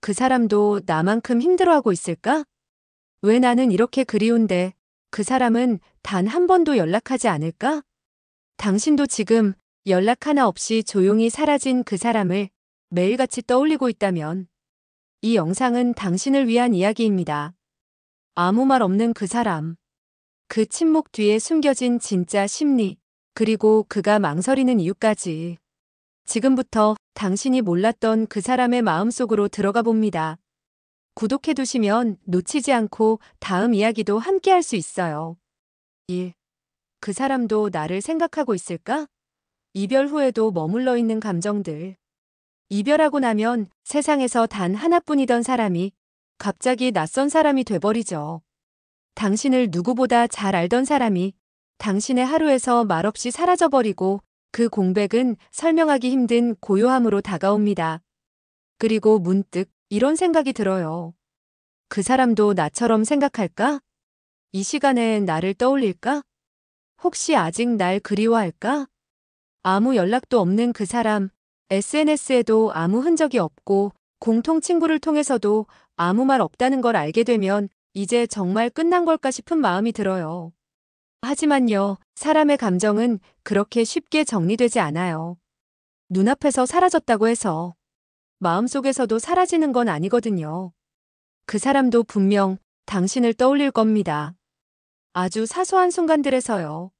그 사람도 나만큼 힘들어하고 있을까? 왜 나는 이렇게 그리운데 그 사람은 단 한 번도 연락하지 않을까? 당신도 지금 연락 하나 없이 조용히 사라진 그 사람을 매일같이 떠올리고 있다면 이 영상은 당신을 위한 이야기입니다. 아무 말 없는 그 사람. 그 침묵 뒤에 숨겨진 진짜 심리, 그리고 그가 망설이는 이유까지. 지금부터 당신이 몰랐던 그 사람의 마음속으로 들어가 봅니다. 구독해두시면 놓치지 않고 다음 이야기도 함께 할 수 있어요. 1. 그 사람도 나를 생각하고 있을까? 이별 후에도 머물러 있는 감정들. 이별하고 나면 세상에서 단 하나뿐이던 사람이 갑자기 낯선 사람이 돼버리죠. 당신을 누구보다 잘 알던 사람이 당신의 하루에서 말없이 사라져버리고 그 공백은 설명하기 힘든 고요함으로 다가옵니다. 그리고 문득 이런 생각이 들어요. 그 사람도 나처럼 생각할까? 이 시간에 나를 떠올릴까? 혹시 아직 날 그리워할까? 아무 연락도 없는 그 사람, SNS에도 아무 흔적이 없고 공통 친구를 통해서도 아무 말 없다는 걸 알게 되면 이제 정말 끝난 걸까 싶은 마음이 들어요. 하지만요, 사람의 감정은 그렇게 쉽게 정리되지 않아요. 눈앞에서 사라졌다고 해서 마음속에서도 사라지는 건 아니거든요. 그 사람도 분명 당신을 떠올릴 겁니다. 아주 사소한 순간들에서요.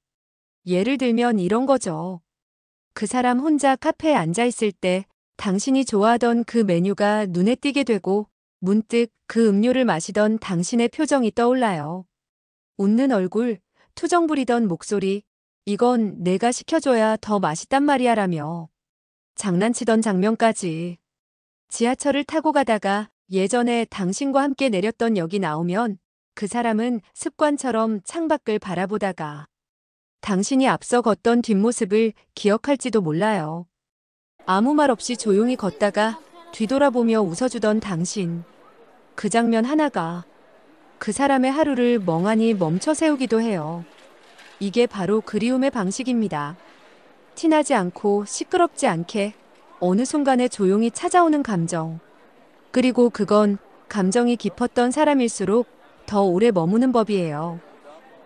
예를 들면 이런 거죠. 그 사람 혼자 카페에 앉아 있을 때 당신이 좋아하던 그 메뉴가 눈에 띄게 되고 문득 그 음료를 마시던 당신의 표정이 떠올라요. 웃는 얼굴, 투정 부리던 목소리, 이건 내가 시켜줘야 더 맛있단 말이야 라며 장난치던 장면까지. 지하철을 타고 가다가 예전에 당신과 함께 내렸던 역이 나오면 그 사람은 습관처럼 창밖을 바라보다가 당신이 앞서 걷던 뒷모습을 기억할지도 몰라요. 아무 말 없이 조용히 걷다가 뒤돌아보며 웃어주던 당신. 그 장면 하나가 그 사람의 하루를 멍하니 멈춰 세우기도 해요. 이게 바로 그리움의 방식입니다. 티나지 않고 시끄럽지 않게 어느 순간에 조용히 찾아오는 감정. 그리고 그건 감정이 깊었던 사람일수록 더 오래 머무는 법이에요.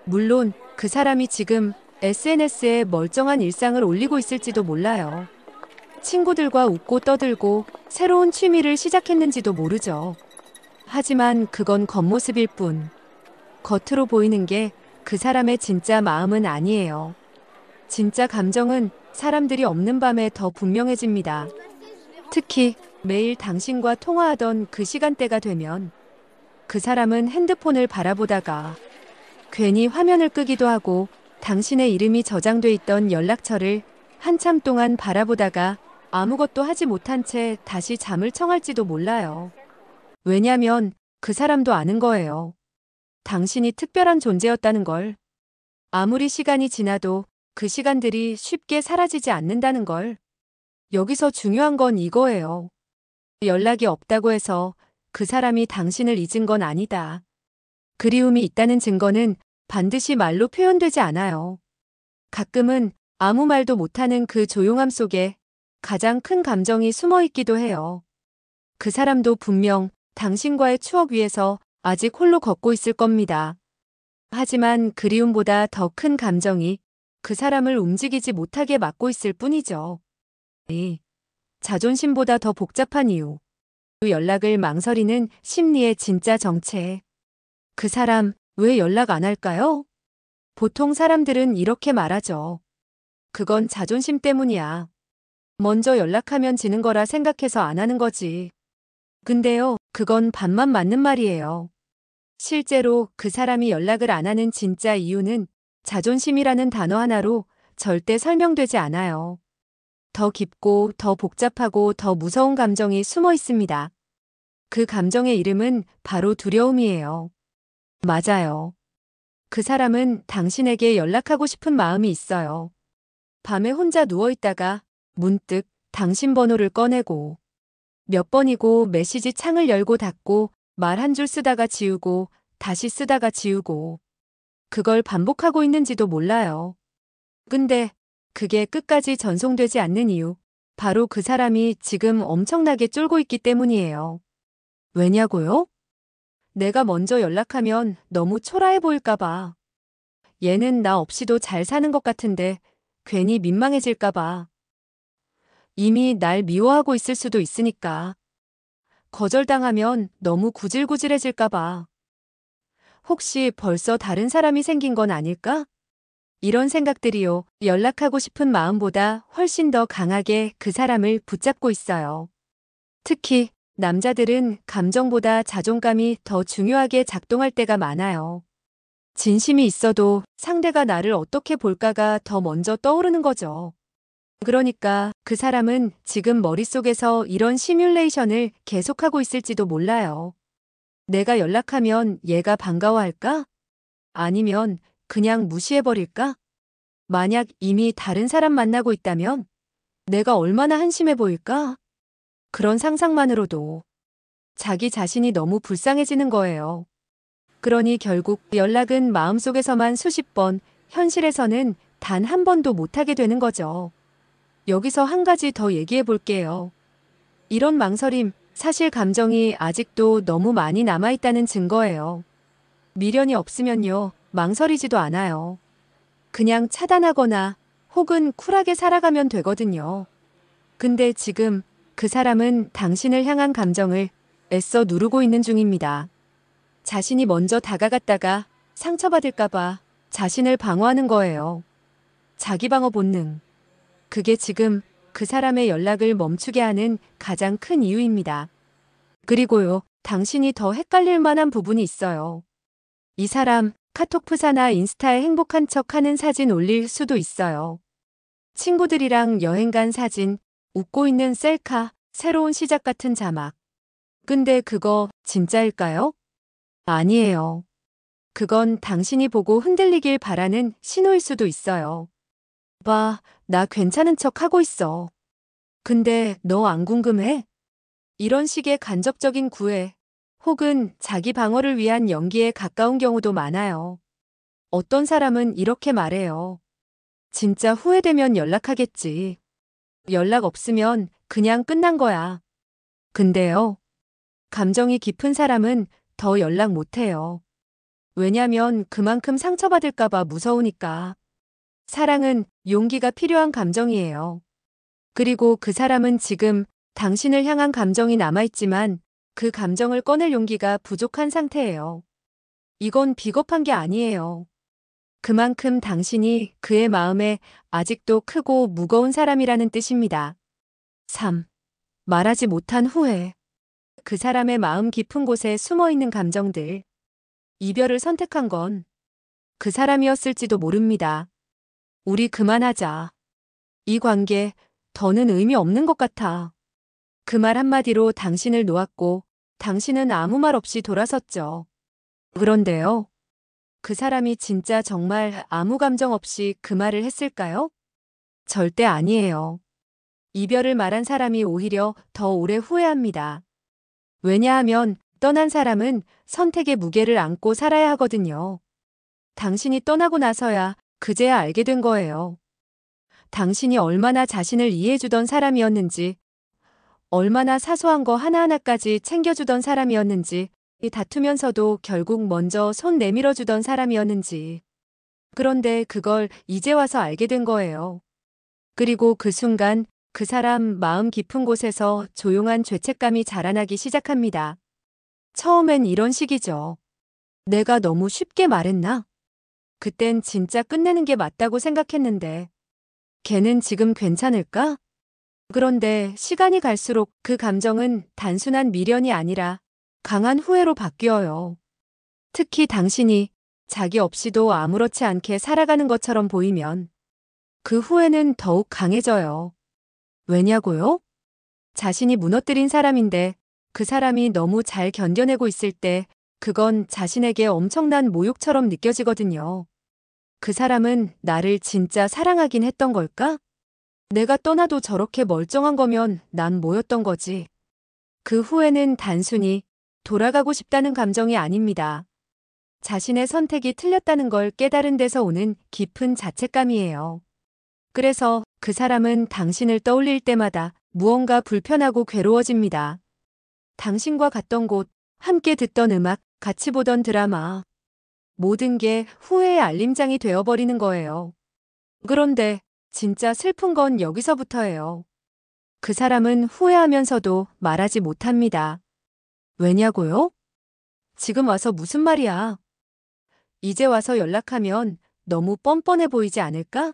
물론 그 사람이 지금 SNS에 멀쩡한 일상을 올리고 있을지도 몰라요. 친구들과 웃고 떠들고 새로운 취미를 시작했는지도 모르죠. 하지만 그건 겉모습일 뿐. 겉으로 보이는 게 그 사람의 진짜 마음은 아니에요. 진짜 감정은 사람들이 없는 밤에 더 분명해집니다. 특히 매일 당신과 통화하던 그 시간대가 되면 그 사람은 핸드폰을 바라보다가 괜히 화면을 끄기도 하고 당신의 이름이 저장돼 있던 연락처를 한참 동안 바라보다가 아무것도 하지 못한 채 다시 잠을 청할지도 몰라요. 왜냐면 그 사람도 아는 거예요. 당신이 특별한 존재였다는 걸. 아무리 시간이 지나도 그 시간들이 쉽게 사라지지 않는다는 걸. 여기서 중요한 건 이거예요. 연락이 없다고 해서 그 사람이 당신을 잊은 건 아니다. 그리움이 있다는 증거는 반드시 말로 표현되지 않아요. 가끔은 아무 말도 못하는 그 조용함 속에 가장 큰 감정이 숨어 있기도 해요. 그 사람도 분명 당신과의 추억 위에서 아직 홀로 걷고 있을 겁니다. 하지만 그리움보다 더 큰 감정이 그 사람을 움직이지 못하게 막고 있을 뿐이죠. 이 자존심보다 더 복잡한 이유. 그 연락을 망설이는 심리의 진짜 정체. 그 사람 왜 연락 안 할까요? 보통 사람들은 이렇게 말하죠. 그건 자존심 때문이야. 먼저 연락하면 지는 거라 생각해서 안 하는 거지. 근데요, 그건 반만 맞는 말이에요. 실제로 그 사람이 연락을 안 하는 진짜 이유는 자존심이라는 단어 하나로 절대 설명되지 않아요. 더 깊고 더 복잡하고 더 무서운 감정이 숨어 있습니다. 그 감정의 이름은 바로 두려움이에요. 맞아요. 그 사람은 당신에게 연락하고 싶은 마음이 있어요. 밤에 혼자 누워있다가 문득 당신 번호를 꺼내고 몇 번이고 메시지 창을 열고 닫고 말 한 줄 쓰다가 지우고 다시 쓰다가 지우고 그걸 반복하고 있는지도 몰라요. 근데 그게 끝까지 전송되지 않는 이유, 바로 그 사람이 지금 엄청나게 쫄고 있기 때문이에요. 왜냐고요? 내가 먼저 연락하면 너무 초라해 보일까 봐. 얘는 나 없이도 잘 사는 것 같은데 괜히 민망해질까 봐. 이미 날 미워하고 있을 수도 있으니까. 거절당하면 너무 구질구질해질까 봐. 혹시 벌써 다른 사람이 생긴 건 아닐까? 이런 생각들이요. 연락하고 싶은 마음보다 훨씬 더 강하게 그 사람을 붙잡고 있어요. 특히 남자들은 감정보다 자존감이 더 중요하게 작동할 때가 많아요. 진심이 있어도 상대가 나를 어떻게 볼까가 더 먼저 떠오르는 거죠. 그러니까 그 사람은 지금 머릿속에서 이런 시뮬레이션을 계속하고 있을지도 몰라요. 내가 연락하면 얘가 반가워할까? 아니면 그냥 무시해버릴까? 만약 이미 다른 사람 만나고 있다면 내가 얼마나 한심해 보일까? 그런 상상만으로도 자기 자신이 너무 불쌍해지는 거예요. 그러니 결국 연락은 마음속에서만 수십 번, 현실에서는 단 한 번도 못하게 되는 거죠. 여기서 한 가지 더 얘기해 볼게요. 이런 망설임, 사실 감정이 아직도 너무 많이 남아있다는 증거예요. 미련이 없으면요, 망설이지도 않아요. 그냥 차단하거나 혹은 쿨하게 살아가면 되거든요. 근데 지금 그 사람은 당신을 향한 감정을 애써 누르고 있는 중입니다. 자신이 먼저 다가갔다가 상처받을까봐 자신을 방어하는 거예요. 자기방어 본능. 그게 지금 그 사람의 연락을 멈추게 하는 가장 큰 이유입니다. 그리고요, 당신이 더 헷갈릴 만한 부분이 있어요. 이 사람 카톡 프사나 인스타에 행복한 척 하는 사진 올릴 수도 있어요. 친구들이랑 여행 간 사진, 웃고 있는 셀카, 새로운 시작 같은 자막. 근데 그거 진짜일까요? 아니에요. 그건 당신이 보고 흔들리길 바라는 신호일 수도 있어요. 봐, 나 괜찮은 척 하고 있어. 근데 너 안 궁금해? 이런 식의 간접적인 구애 혹은 자기 방어를 위한 연기에 가까운 경우도 많아요. 어떤 사람은 이렇게 말해요. 진짜 후회되면 연락하겠지. 연락 없으면 그냥 끝난 거야. 근데요, 감정이 깊은 사람은 더 연락 못해요. 왜냐면 그만큼 상처받을까봐 무서우니까. 사랑은 용기가 필요한 감정이에요. 그리고 그 사람은 지금 당신을 향한 감정이 남아있지만 그 감정을 꺼낼 용기가 부족한 상태예요. 이건 비겁한 게 아니에요. 그만큼 당신이 그의 마음에 아직도 크고 무거운 사람이라는 뜻입니다. 3. 말하지 못한 후회. 그 사람의 마음 깊은 곳에 숨어 있는 감정들. 이별을 선택한 건 그 사람이었을지도 모릅니다. 우리 그만하자. 이 관계 더는 의미 없는 것 같아. 그 말 한마디로 당신을 놓았고 당신은 아무 말 없이 돌아섰죠. 그런데요. 그 사람이 진짜 정말 아무 감정 없이 그 말을 했을까요? 절대 아니에요. 이별을 말한 사람이 오히려 더 오래 후회합니다. 왜냐하면 떠난 사람은 선택의 무게를 안고 살아야 하거든요. 당신이 떠나고 나서야 그제야 알게 된 거예요. 당신이 얼마나 자신을 이해해주던 사람이었는지, 얼마나 사소한 거 하나하나까지 챙겨주던 사람이었는지, 다투면서도 결국 먼저 손 내밀어주던 사람이었는지. 그런데 그걸 이제 와서 알게 된 거예요. 그리고 그 순간 그 사람 마음 깊은 곳에서 조용한 죄책감이 자라나기 시작합니다. 처음엔 이런 식이죠. 내가 너무 쉽게 말했나? 그땐 진짜 끝내는 게 맞다고 생각했는데. 걔는 지금 괜찮을까? 그런데 시간이 갈수록 그 감정은 단순한 미련이 아니라 강한 후회로 바뀌어요. 특히 당신이 자기 없이도 아무렇지 않게 살아가는 것처럼 보이면 그 후회는 더욱 강해져요. 왜냐고요? 자신이 무너뜨린 사람인데 그 사람이 너무 잘 견뎌내고 있을 때 그건 자신에게 엄청난 모욕처럼 느껴지거든요. 그 사람은 나를 진짜 사랑하긴 했던 걸까? 내가 떠나도 저렇게 멀쩡한 거면 난 뭐였던 거지? 그 후회는 단순히 돌아가고 싶다는 감정이 아닙니다. 자신의 선택이 틀렸다는 걸 깨달은 데서 오는 깊은 자책감이에요. 그래서 그 사람은 당신을 떠올릴 때마다 무언가 불편하고 괴로워집니다. 당신과 갔던 곳, 함께 듣던 음악, 같이 보던 드라마. 모든 게 후회의 알림장이 되어버리는 거예요. 그런데 진짜 슬픈 건 여기서부터예요. 그 사람은 후회하면서도 말하지 못합니다. 왜냐고요? 지금 와서 무슨 말이야? 이제 와서 연락하면 너무 뻔뻔해 보이지 않을까?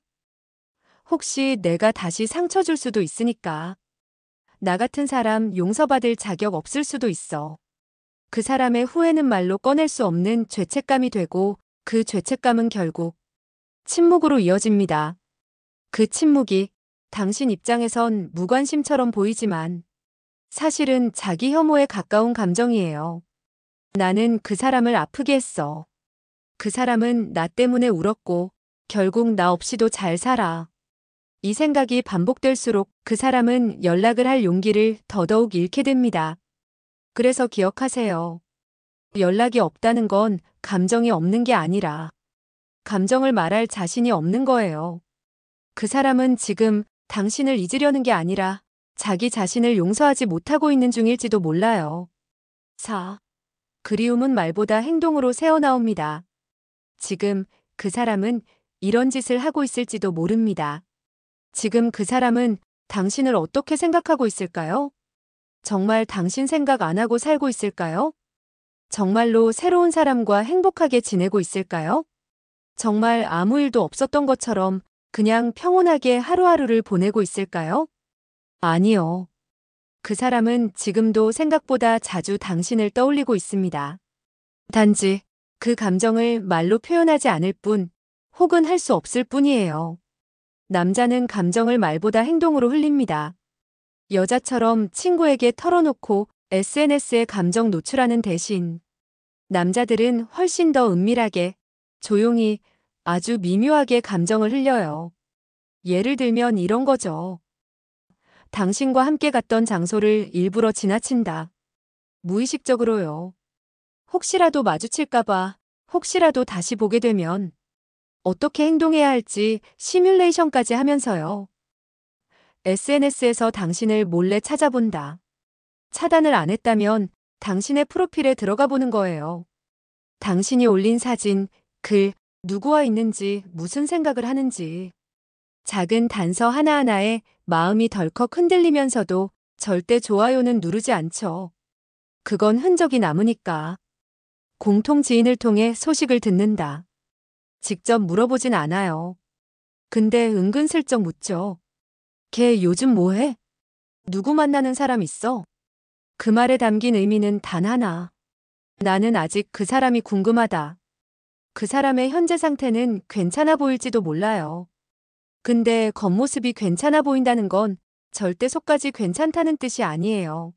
혹시 내가 다시 상처 줄 수도 있으니까. 나 같은 사람 용서받을 자격 없을 수도 있어. 그 사람의 후회는 말로 꺼낼 수 없는 죄책감이 되고 그 죄책감은 결국 침묵으로 이어집니다. 그 침묵이 당신 입장에선 무관심처럼 보이지만 사실은 자기 혐오에 가까운 감정이에요. 나는 그 사람을 아프게 했어. 그 사람은 나 때문에 울었고 결국 나 없이도 잘 살아. 이 생각이 반복될수록 그 사람은 연락을 할 용기를 더더욱 잃게 됩니다. 그래서 기억하세요. 연락이 없다는 건 감정이 없는 게 아니라 감정을 말할 자신이 없는 거예요. 그 사람은 지금 당신을 잊으려는 게 아니라 자기 자신을 용서하지 못하고 있는 중일지도 몰라요. 4. 그리움은 말보다 행동으로 새어나옵니다. 지금 그 사람은 이런 짓을 하고 있을지도 모릅니다. 지금 그 사람은 당신을 어떻게 생각하고 있을까요? 정말 당신 생각 안 하고 살고 있을까요? 정말로 새로운 사람과 행복하게 지내고 있을까요? 정말 아무 일도 없었던 것처럼 그냥 평온하게 하루하루를 보내고 있을까요? 아니요. 그 사람은 지금도 생각보다 자주 당신을 떠올리고 있습니다. 단지 그 감정을 말로 표현하지 않을 뿐, 혹은 할 수 없을 뿐이에요. 남자는 감정을 말보다 행동으로 흘립니다. 여자처럼 친구에게 털어놓고 SNS에 감정 노출하는 대신 남자들은 훨씬 더 은밀하게, 조용히, 아주 미묘하게 감정을 흘려요. 예를 들면 이런 거죠. 당신과 함께 갔던 장소를 일부러 지나친다. 무의식적으로요. 혹시라도 마주칠까봐, 혹시라도 다시 보게 되면 어떻게 행동해야 할지 시뮬레이션까지 하면서요. SNS에서 당신을 몰래 찾아본다. 차단을 안 했다면 당신의 프로필에 들어가 보는 거예요. 당신이 올린 사진, 글, 누구와 있는지, 무슨 생각을 하는지. 작은 단서 하나하나에 마음이 덜컥 흔들리면서도 절대 좋아요는 누르지 않죠. 그건 흔적이 남으니까. 공통 지인을 통해 소식을 듣는다. 직접 물어보진 않아요. 근데 은근슬쩍 묻죠. 걔 요즘 뭐해? 누구 만나는 사람 있어? 그 말에 담긴 의미는 단 하나. 나는 아직 그 사람이 궁금하다. 그 사람의 현재 상태는 괜찮아 보일지도 몰라요. 근데 겉모습이 괜찮아 보인다는 건 절대 속까지 괜찮다는 뜻이 아니에요.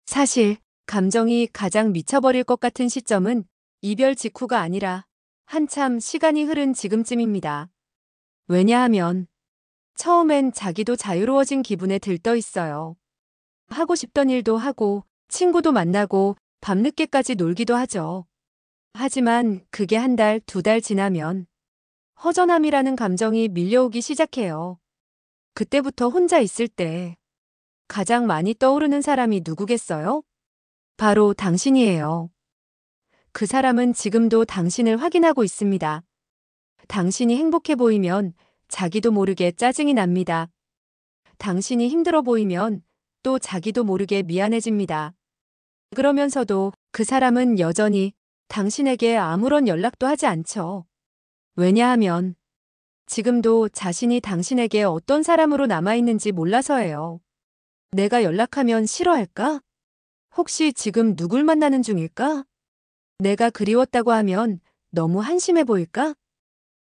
사실 감정이 가장 미쳐버릴 것 같은 시점은 이별 직후가 아니라 한참 시간이 흐른 지금쯤입니다. 왜냐하면 처음엔 자기도 자유로워진 기분에 들떠 있어요. 하고 싶던 일도 하고 친구도 만나고 밤늦게까지 놀기도 하죠. 하지만 그게 한 달, 두 달 지나면 허전함이라는 감정이 밀려오기 시작해요. 그때부터 혼자 있을 때 가장 많이 떠오르는 사람이 누구겠어요? 바로 당신이에요. 그 사람은 지금도 당신을 확인하고 있습니다. 당신이 행복해 보이면 자기도 모르게 짜증이 납니다. 당신이 힘들어 보이면 또 자기도 모르게 미안해집니다. 그러면서도 그 사람은 여전히 당신에게 아무런 연락도 하지 않죠. 왜냐하면 지금도 자신이 당신에게 어떤 사람으로 남아있는지 몰라서예요. 내가 연락하면 싫어할까? 혹시 지금 누굴 만나는 중일까? 내가 그리웠다고 하면 너무 한심해 보일까?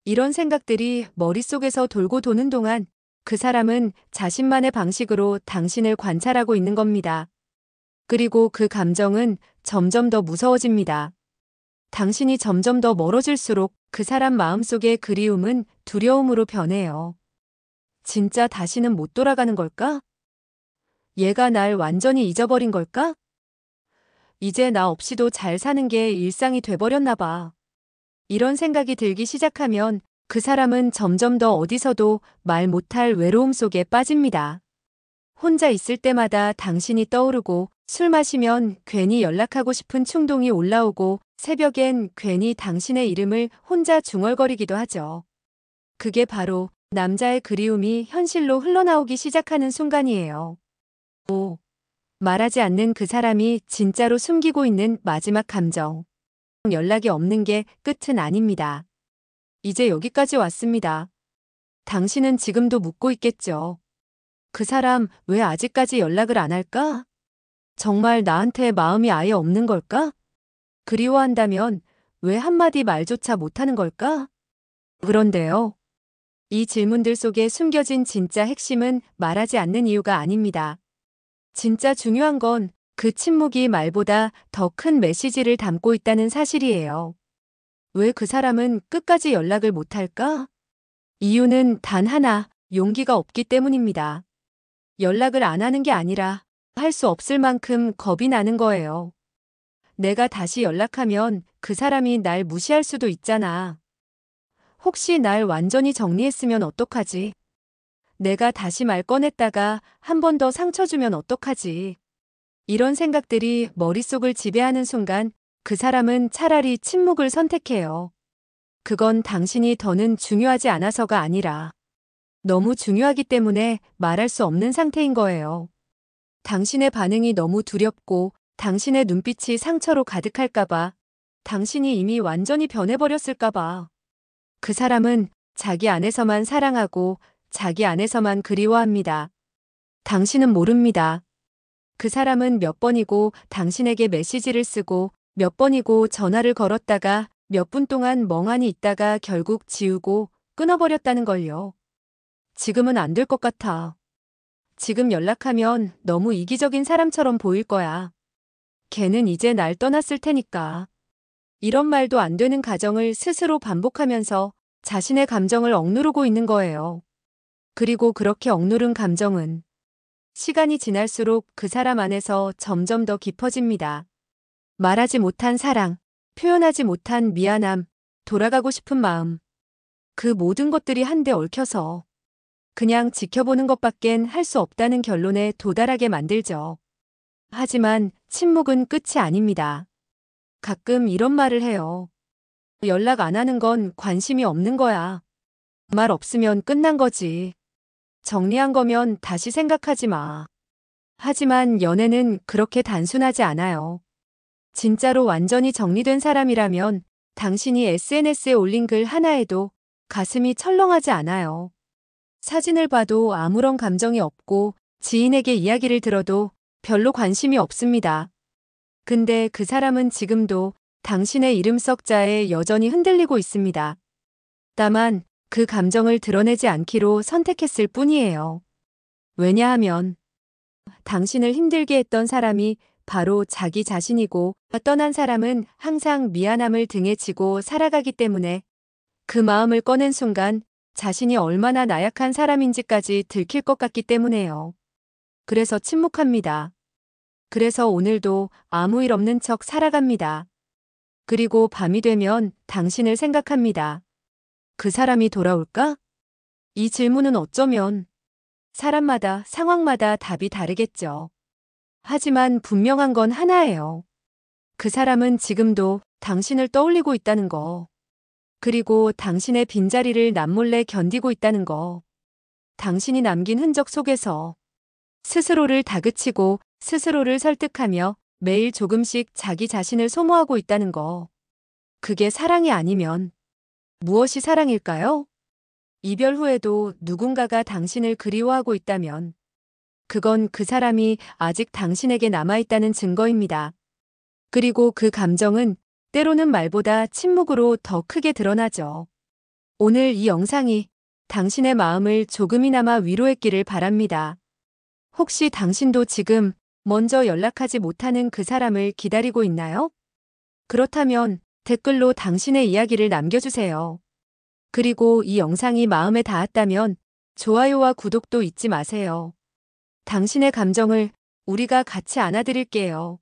이런 생각들이 머릿속에서 돌고 도는 동안 그 사람은 자신만의 방식으로 당신을 관찰하고 있는 겁니다. 그리고 그 감정은 점점 더 무서워집니다. 당신이 점점 더 멀어질수록 그 사람 마음속의 그리움은 두려움으로 변해요. 진짜 다시는 못 돌아가는 걸까? 얘가 날 완전히 잊어버린 걸까? 이제 나 없이도 잘 사는 게 일상이 돼버렸나 봐. 이런 생각이 들기 시작하면 그 사람은 점점 더 어디서도 말 못할 외로움 속에 빠집니다. 혼자 있을 때마다 당신이 떠오르고 술 마시면 괜히 연락하고 싶은 충동이 올라오고 새벽엔 괜히 당신의 이름을 혼자 중얼거리기도 하죠. 그게 바로 남자의 그리움이 현실로 흘러나오기 시작하는 순간이에요. 말하지 않는 그 사람이 진짜로 숨기고 있는 마지막 감정. 연락이 없는 게 끝은 아닙니다. 이제 여기까지 왔습니다. 당신은 지금도 묻고 있겠죠. 그 사람 왜 아직까지 연락을 안 할까? 정말 나한테 마음이 아예 없는 걸까? 그리워한다면 왜 한마디 말조차 못하는 걸까? 그런데요. 이 질문들 속에 숨겨진 진짜 핵심은 말하지 않는 이유가 아닙니다. 진짜 중요한 건 그 침묵이 말보다 더 큰 메시지를 담고 있다는 사실이에요. 왜 그 사람은 끝까지 연락을 못할까? 이유는 단 하나, 용기가 없기 때문입니다. 연락을 안 하는 게 아니라 할 수 없을 만큼 겁이 나는 거예요. 내가 다시 연락하면 그 사람이 날 무시할 수도 있잖아. 혹시 날 완전히 정리했으면 어떡하지? 내가 다시 말 꺼냈다가 한 번 더 상처 주면 어떡하지? 이런 생각들이 머릿속을 지배하는 순간 그 사람은 차라리 침묵을 선택해요. 그건 당신이 더는 중요하지 않아서가 아니라 너무 중요하기 때문에 말할 수 없는 상태인 거예요. 당신의 반응이 너무 두렵고 당신의 눈빛이 상처로 가득할까봐, 당신이 이미 완전히 변해버렸을까봐. 그 사람은 자기 안에서만 사랑하고 자기 안에서만 그리워합니다. 당신은 모릅니다. 그 사람은 몇 번이고 당신에게 메시지를 쓰고 몇 번이고 전화를 걸었다가 몇 분 동안 멍하니 있다가 결국 지우고 끊어버렸다는 걸요. 지금은 안 될 것 같아. 지금 연락하면 너무 이기적인 사람처럼 보일 거야. 걔는 이제 날 떠났을 테니까. 이런 말도 안 되는 가정을 스스로 반복하면서 자신의 감정을 억누르고 있는 거예요. 그리고 그렇게 억누른 감정은 시간이 지날수록 그 사람 안에서 점점 더 깊어집니다. 말하지 못한 사랑, 표현하지 못한 미안함, 돌아가고 싶은 마음. 그 모든 것들이 한데 얽혀서 그냥 지켜보는 것밖엔 할 수 없다는 결론에 도달하게 만들죠. 하지만 침묵은 끝이 아닙니다. 가끔 이런 말을 해요. 연락 안 하는 건 관심이 없는 거야. 말 없으면 끝난 거지. 정리한 거면 다시 생각하지 마. 하지만 연애는 그렇게 단순하지 않아요. 진짜로 완전히 정리된 사람이라면 당신이 SNS에 올린 글 하나에도 가슴이 철렁하지 않아요. 사진을 봐도 아무런 감정이 없고 지인에게 이야기를 들어도 별로 관심이 없습니다. 근데 그 사람은 지금도 당신의 이름 석자에 여전히 흔들리고 있습니다. 다만 그 감정을 드러내지 않기로 선택했을 뿐이에요. 왜냐하면 당신을 힘들게 했던 사람이 바로 자기 자신이고 떠난 사람은 항상 미안함을 등에 지고 살아가기 때문에 그 마음을 꺼낸 순간 자신이 얼마나 나약한 사람인지까지 들킬 것 같기 때문에요. 그래서 침묵합니다. 그래서 오늘도 아무 일 없는 척 살아갑니다. 그리고 밤이 되면 당신을 생각합니다. 그 사람이 돌아올까? 이 질문은 어쩌면 사람마다 상황마다 답이 다르겠죠. 하지만 분명한 건 하나예요. 그 사람은 지금도 당신을 떠올리고 있다는 거. 그리고 당신의 빈자리를 남몰래 견디고 있다는 거. 당신이 남긴 흔적 속에서 스스로를 다그치고 스스로를 설득하며 매일 조금씩 자기 자신을 소모하고 있다는 거. 그게 사랑이 아니면 무엇이 사랑일까요? 이별 후에도 누군가가 당신을 그리워하고 있다면 그건 그 사람이 아직 당신에게 남아있다는 증거입니다. 그리고 그 감정은 때로는 말보다 침묵으로 더 크게 드러나죠. 오늘 이 영상이 당신의 마음을 조금이나마 위로했기를 바랍니다. 혹시 당신도 지금 먼저 연락하지 못하는 그 사람을 기다리고 있나요? 그렇다면 댓글로 당신의 이야기를 남겨주세요. 그리고 이 영상이 마음에 닿았다면 좋아요와 구독도 잊지 마세요. 당신의 감정을 우리가 같이 안아드릴게요.